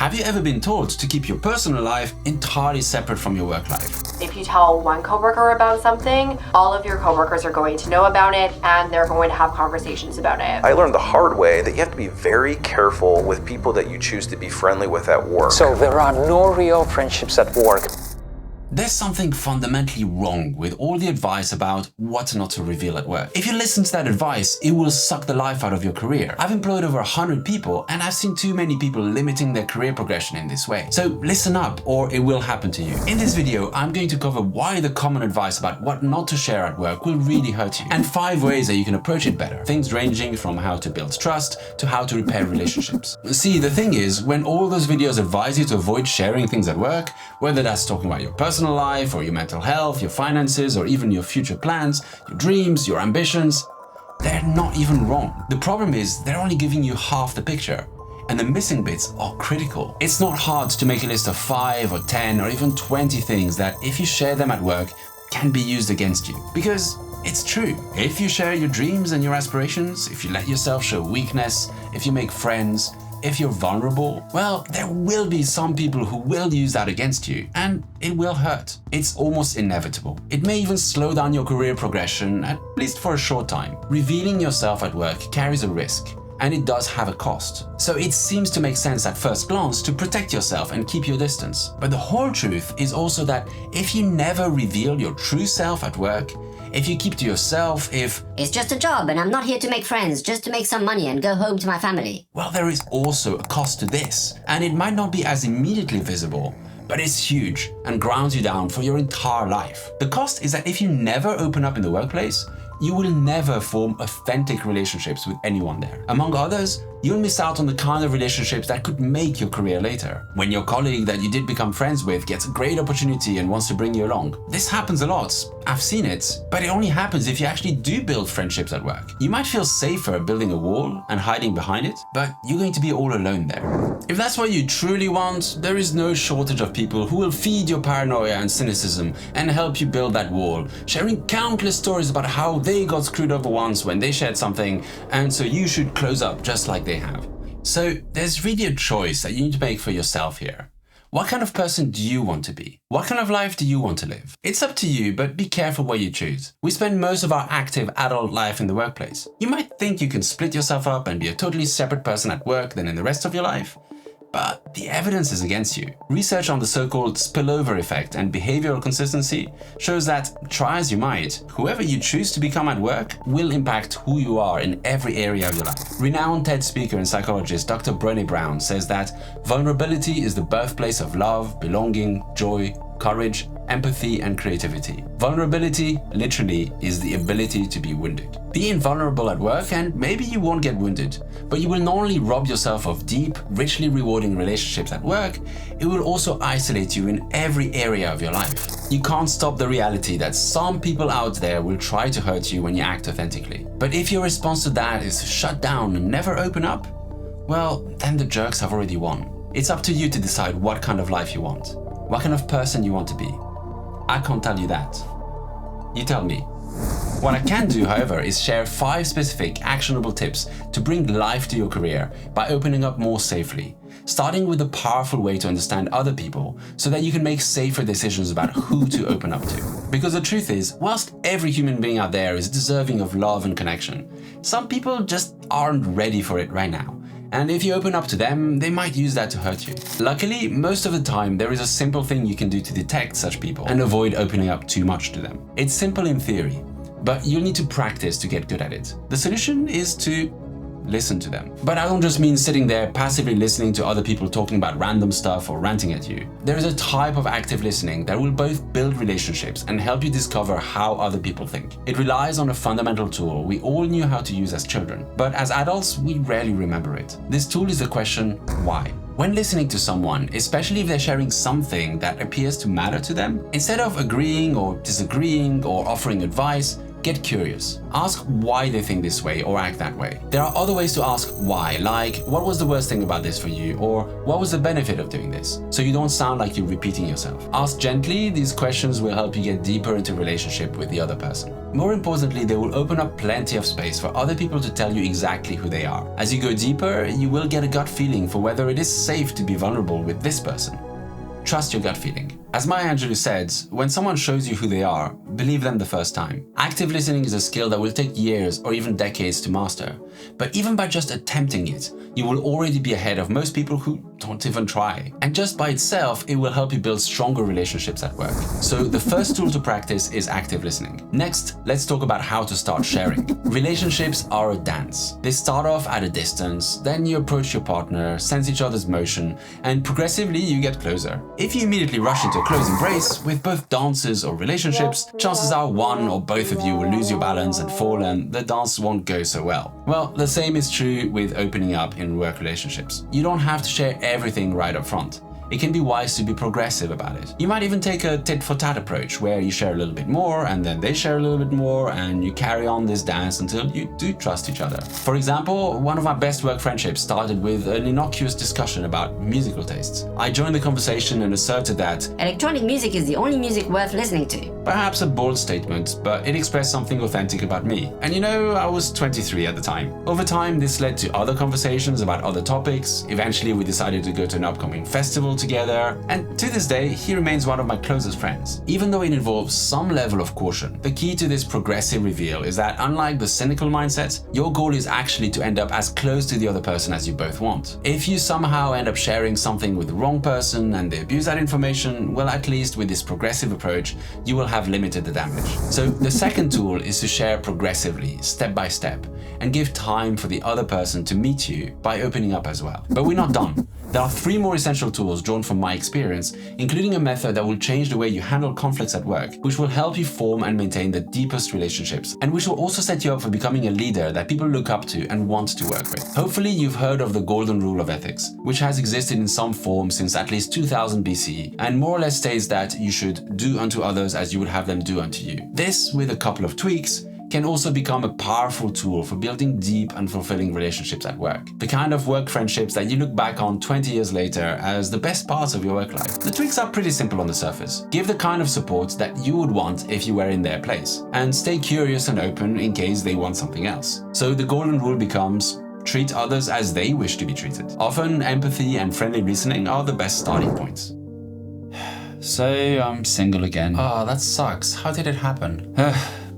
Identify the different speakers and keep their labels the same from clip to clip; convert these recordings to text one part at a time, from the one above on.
Speaker 1: Have you ever been taught to keep your personal life entirely separate from your work life?
Speaker 2: If you tell one coworker about something, all of your coworkers are going to know about it and they're going to have conversations about it.
Speaker 3: I learned the hard way that you have to be very careful with people that you choose to be friendly with at work.
Speaker 4: So there are no real friendships at work.
Speaker 1: There's something fundamentally wrong with all the advice about what not to reveal at work. If you listen to that advice, it will suck the life out of your career. I've employed over 100 people and I've seen too many people limiting their career progression in this way. So listen up or it will happen to you. In this video, I'm going to cover why the common advice about what not to share at work will really hurt you and 5 ways that you can approach it better. Things ranging from how to build trust to how to repair relationships. See, the thing is, when all those videos advise you to avoid sharing things at work, whether that's talking about your personal life or your mental health, your finances, or even your future plans, your dreams, your ambitions, they're not even wrong. The problem is they're only giving you half the picture, and the missing bits are critical. It's not hard to make a list of 5 or 10 or even 20 things that, if you share them at work, can be used against you. Because it's true. If you share your dreams and your aspirations, if you let yourself show weakness, if you make friends, if you're vulnerable, well, there will be some people who will use that against you, and it will hurt. It's almost inevitable. It may even slow down your career progression, at least for a short time. Revealing yourself at work carries a risk, and it does have a cost. So it seems to make sense at first glance to protect yourself and keep your distance. But the whole truth is also that if you never reveal your true self at work, if you keep to yourself, if
Speaker 5: it's just a job and I'm not here to make friends, just to make some money and go home to my family.
Speaker 1: Well, there is also a cost to this, and it might not be as immediately visible, but it's huge and grounds you down for your entire life. The cost is that if you never open up in the workplace, you will never form authentic relationships with anyone there. Among others, you'll miss out on the kind of relationships that could make your career later. When your colleague that you did become friends with gets a great opportunity and wants to bring you along. This happens a lot. I've seen it, but it only happens if you actually do build friendships at work. You might feel safer building a wall and hiding behind it, but you're going to be all alone there. If that's what you truly want, there is no shortage of people who will feed your paranoia and cynicism and help you build that wall, sharing countless stories about how they got screwed over once when they shared something, and so you should close up just like they have. So there's really a choice that you need to make for yourself here. What kind of person do you want to be? What kind of life do you want to live? It's up to you, but be careful what you choose. We spend most of our active adult life in the workplace. You might think you can split yourself up and be a totally separate person at work than in the rest of your life, but the evidence is against you. Research on the so-called spillover effect and behavioral consistency shows that, try as you might, whoever you choose to become at work will impact who you are in every area of your life. Renowned TED speaker and psychologist Dr. Brené Brown says that vulnerability is the birthplace of love, belonging, joy, courage, empathy, and creativity. Vulnerability, literally, is the ability to be wounded. Be invulnerable at work and maybe you won't get wounded, but you will not only rob yourself of deep, richly rewarding relationships at work, it will also isolate you in every area of your life. You can't stop the reality that some people out there will try to hurt you when you act authentically. But if your response to that is to shut down and never open up, well, then the jerks have already won. It's up to you to decide what kind of life you want, what kind of person you want to be. I can't tell you that. You tell me. What I can do, however, is share 5 specific actionable tips to bring life to your career by opening up more safely, starting with a powerful way to understand other people so that you can make safer decisions about who to open up to. Because the truth is, whilst every human being out there is deserving of love and connection, some people just aren't ready for it right now. And if you open up to them, they might use that to hurt you. Luckily, most of the time, there is a simple thing you can do to detect such people and avoid opening up too much to them. It's simple in theory, but you'll need to practice to get good at it. The solution is to listen to them. But I don't just mean sitting there passively listening to other people talking about random stuff or ranting at you. There is a type of active listening that will both build relationships and help you discover how other people think. It relies on a fundamental tool we all knew how to use as children, but as adults, we rarely remember it. This tool is the question, why? When listening to someone, especially if they're sharing something that appears to matter to them, instead of agreeing or disagreeing or offering advice, Get curious. Ask why they think this way or act that way. There are other ways to ask why, like what was the worst thing about this for you, or what was the benefit of doing this, so you don't sound like you're repeating yourself. Ask gently. These questions will help you get deeper into relationship with the other person. More importantly, they will open up plenty of space for other people to tell you exactly who they are. As you go deeper, you will get a gut feeling for whether it is safe to be vulnerable with this person. Trust your gut feeling. As Maya Angelou said, when someone shows you who they are, believe them the first time. Active listening is a skill that will take years or even decades to master. But even by just attempting it, you will already be ahead of most people who don't even try. And just by itself, it will help you build stronger relationships at work. So the first tool to practice is active listening. Next, let's talk about how to start sharing. Relationships are a dance. They start off at a distance, then you approach your partner, sense each other's motion, and progressively you get closer. If you immediately rush into a close embrace with both dances or relationships, chances are one or both of you will lose your balance and fall, and the dance won't go so well. Well, the same is true with opening up in work relationships. You don't have to share everything right up front. It can be wise to be progressive about it. You might even take a tit-for-tat approach where you share a little bit more and then they share a little bit more, and you carry on this dance until you do trust each other. For example, one of my best work friendships started with an innocuous discussion about musical tastes. I joined the conversation and asserted that
Speaker 5: Electronic music is the only music worth listening to.
Speaker 1: perhaps a bold statement, but it expressed something authentic about me. And you know, I was 23 at the time. Over time, this led to other conversations about other topics. Eventually, we decided to go to an upcoming festival together, and to this day, he remains one of my closest friends. Even though it involves some level of caution, the key to this progressive reveal is that unlike the cynical mindset, your goal is actually to end up as close to the other person as you both want. If you somehow end up sharing something with the wrong person and they abuse that information, well, at least with this progressive approach, you will have limited the damage. So the second tool is to share progressively, step by step, and give time for the other person to meet you by opening up as well. But we're not done. There are 3 more essential tools drawn from my experience, including a method that will change the way you handle conflicts at work, which will help you form and maintain the deepest relationships, and which will also set you up for becoming a leader that people look up to and want to work with. Hopefully you've heard of the golden rule of ethics, which has existed in some form since at least 2000 BCE, and more or less states that you should do unto others as you would have them do unto you. This, with a couple of tweaks, can also become a powerful tool for building deep and fulfilling relationships at work. The kind of work friendships that you look back on 20 years later as the best parts of your work life. The tweaks are pretty simple on the surface. Give the kind of support that you would want if you were in their place, and stay curious and open in case they want something else. So the golden rule becomes: treat others as they wish to be treated. Often, empathy and friendly listening are the best starting points. So, I'm single again. Oh, that sucks. How did it happen?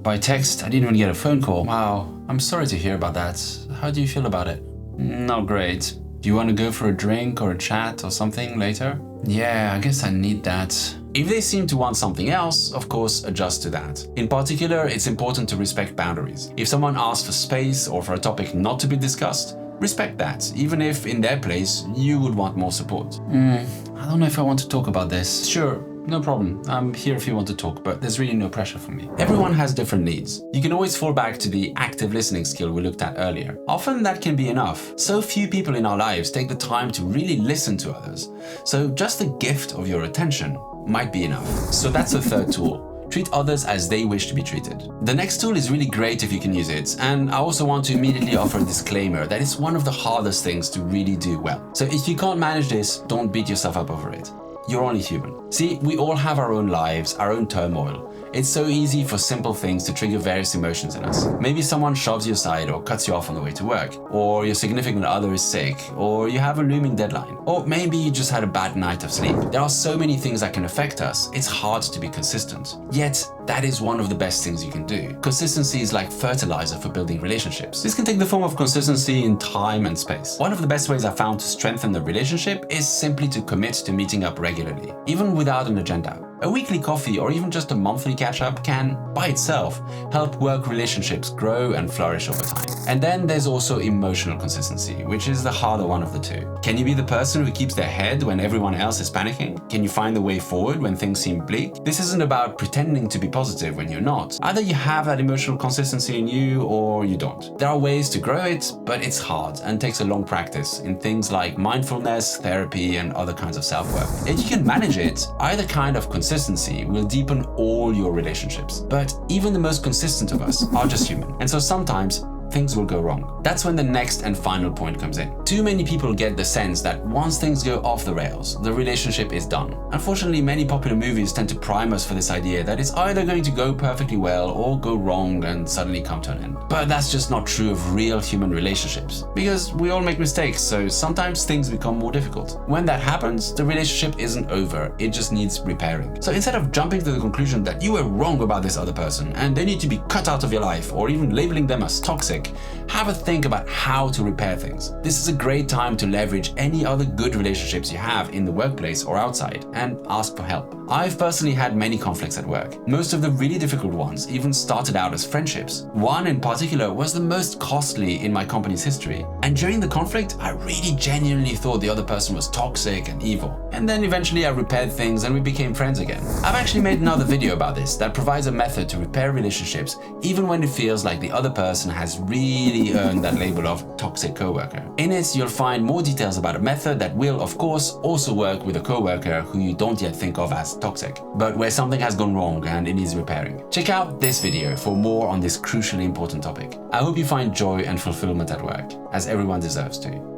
Speaker 1: By text, I didn't even get a phone call. Wow, I'm sorry to hear about that. How do you feel about it? Not great. Do you want to go for a drink or a chat or something later? Yeah, I guess I need that. If they seem to want something else, of course, adjust to that. In particular, it's important to respect boundaries. If someone asks for space or for a topic not to be discussed, respect that, even if in their place you would want more support. I don't know if I want to talk about this. Sure. No problem. I'm here if you want to talk, but there's really no pressure from me. Everyone has different needs. You can always fall back to the active listening skill we looked at earlier. Often that can be enough. So few people in our lives take the time to really listen to others. So just the gift of your attention might be enough. So that's the third tool. Treat others as they wish to be treated. The next tool is really great if you can use it, and I also want to immediately offer a disclaimer that it's one of the hardest things to really do well. So if you can't manage this, don't beat yourself up over it. You're only human. See, we all have our own lives, our own turmoil. It's so easy for simple things to trigger various emotions in us. Maybe someone shoves you aside or cuts you off on the way to work, or your significant other is sick, or you have a looming deadline, or maybe you just had a bad night of sleep. There are so many things that can affect us, it's hard to be consistent. Yet, that is one of the best things you can do. Consistency is like fertilizer for building relationships. This can take the form of consistency in time and space. One of the best ways I found to strengthen the relationship is simply to commit to meeting up regularly, even without an agenda. A weekly coffee or even just a monthly catch-up can, by itself, help work relationships grow and flourish over time. And then there's also emotional consistency, which is the harder one of the two. Can you be the person who keeps their head when everyone else is panicking? Can you find the way forward when things seem bleak? This isn't about pretending to be positive when you're not. Either you have that emotional consistency in you or you don't. There are ways to grow it, but it's hard and takes a long practice in things like mindfulness, therapy, and other kinds of self-work. If you can manage it, either kind of consistency consistency will deepen all your relationships. But even the most consistent of us are just human. And so sometimes things will go wrong. That's when the next and final point comes in. Too many people get the sense that once things go off the rails, the relationship is done. Unfortunately, many popular movies tend to prime us for this idea that it's either going to go perfectly well or go wrong and suddenly come to an end. But that's just not true of real human relationships, because we all make mistakes, so sometimes things become more difficult. When that happens, the relationship isn't over, it just needs repairing. So instead of jumping to the conclusion that you were wrong about this other person and they need to be cut out of your life, or even labeling them as toxic, have a think about how to repair things. This is a great time to leverage any other good relationships you have in the workplace or outside and ask for help. I've personally had many conflicts at work. Most of the really difficult ones even started out as friendships. One in particular was the most costly in my company's history. And during the conflict, I really genuinely thought the other person was toxic and evil. And then eventually I repaired things and we became friends again. I've actually made another video about this that provides a method to repair relationships even when it feels like the other person has really earned that label of toxic coworker. In it, you'll find more details about a method that will, of course, also work with a coworker who you don't yet think of as toxic, but where something has gone wrong and it needs repairing. Check out this video for more on this crucially important topic. I hope you find joy and fulfillment at work, as everyone deserves to.